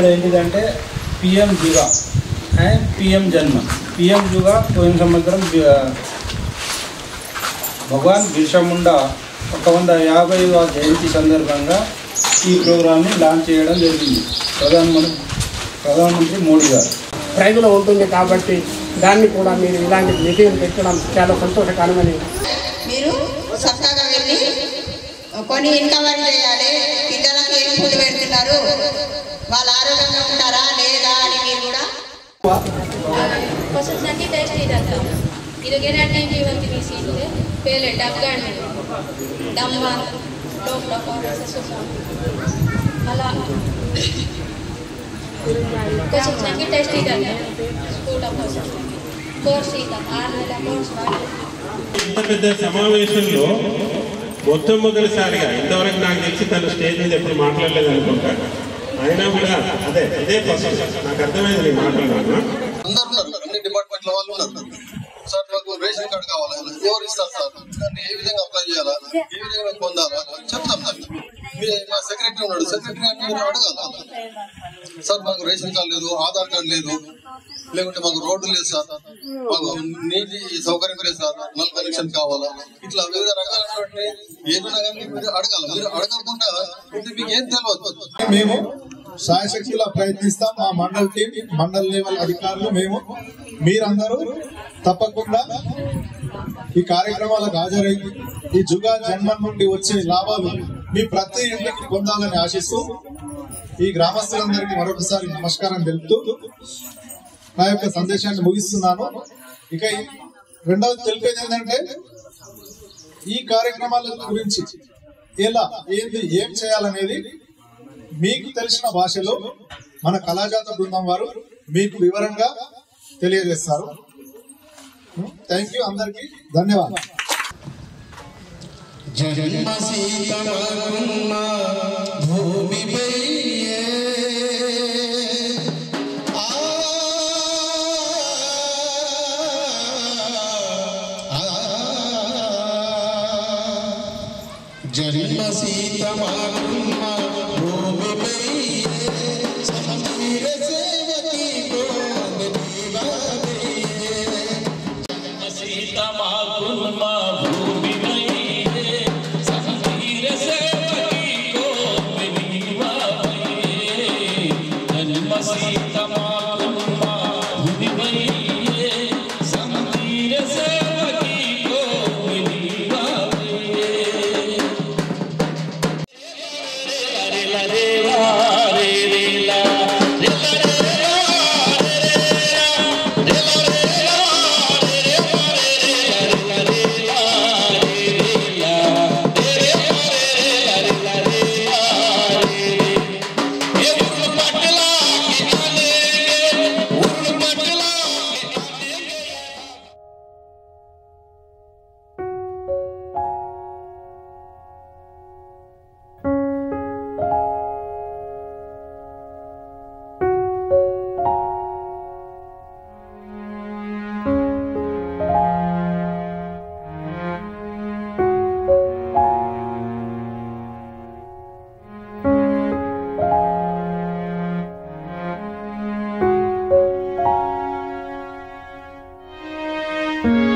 ఇక్కడ ఏంటిదంటే PM యుగా and PM జన్మ. పిఎం యుగా పోయిన సంవత్సరం భగవాన్ బిర్సా ముండా 150వ జయంతి సందర్భంగా ఈ ప్రోగ్రామ్ని లాంచ్ చేయడం జరిగింది ప్రధానమంత్రి మోడీ గారు. ప్రైజ్లో ఉంటుంది కాబట్టి దాన్ని కూడా మీరు ఇలాంటి మీటింగ్ పెట్టడం చాలా సంతోషకరమని. మీరు సరదాగా వెళ్ళి కొన్ని ఇన్కవరీ చేయాలి. పిల్లలకి ఏం ఫుడ్ పెడుతున్నారు, వాళ్ళు ఆరోగ్యంగా ఉంటారా లేదా అని మీరు కూడా ಇದು ಗ್ಯಾರಂಟಿ ಇವತ್ತಿನ ಸೀಟಿದೆ ಪೇಲೆ ಡಗ್ಗಾಣೆ ಡಮ್ಮ ಟೋಪ್ಲ ಕಾಂಗ್ರೆಸ್ ಅಲ್ಲ కోర్స్ టెస్ట్ ఇదండి స్కూల్ కోర్స్ ఇక 6 నెలల కోర్స్ ఇంత పెద్ద సమావేశంలో మొట్టమొదటిసారిగా ఇంతవరకు నాకు తెలిసి తన స్టేజ్ మీద ఎప్పుడు మాట్లాడలేదు అనుకుంటా. అయినా కూడా అదే ఫస్ట్ నాకు అర్థమైంది నేను మాట్లాడాను. అన్ని డిపార్ట్మెంట్ల వాళ్ళు ఉన్నారు. సార్ నాకు రేషన్ కార్డు కావాలి, ఎవరు ఇస్తారు సార్, దాన్ని ఏ విధంగా అప్లై చేయాలా, ఏ విధంగా పొందాలా చెప్తాం సార్. మా సెక్రటరీ ఉన్నాడు, సెక్రటరీ అంటే మీరు అడగాలి సార్ మాకు రేషన్ కార్డు లేదు, ఆధార్ కార్డు లేదు, లేకుంటే మాకు రోడ్డు లేదు సార్, మాకు నీటి సౌకర్యం లేదు సార్, నల్ కనెక్షన్ కావాలా, ఇట్లా వివిధ రకాలైనటువంటి ఏదైనా కానీ మీరు అడగాలి. మీరు అడగకుండా మీకు ఏం తెలియదు. మేము శాయశక్తిలా ప్రయత్నిస్తాం. మా మండల్ టీం, మండల్ లెవెల్ అధికారులు, మేము మీరందరూ తప్పకుండా ఈ కార్యక్రమాలకు హాజరై ఈ జుగా జన్మం నుండి వచ్చే లాభాలు మీ ప్రతి ఇంటికి పొందాలని ఆశిస్తూ ఈ గ్రామస్తులందరికీ మరొకసారి నమస్కారం తెలుపుతూ నా యొక్క సందేశాన్ని ముగిస్తున్నాను. ఇక రెండవది తెలిపేది ఏంటంటే ఈ కార్యక్రమాల గురించి ఎలా ఏం చేయాలనేది మీకు తెలిసిన భాషలో మన కళాజాత బృందం వారు మీకు వివరంగా తెలియజేస్తారు. థ్యాంక్ యూ, అందరికీ ధన్యవాదాలు. you.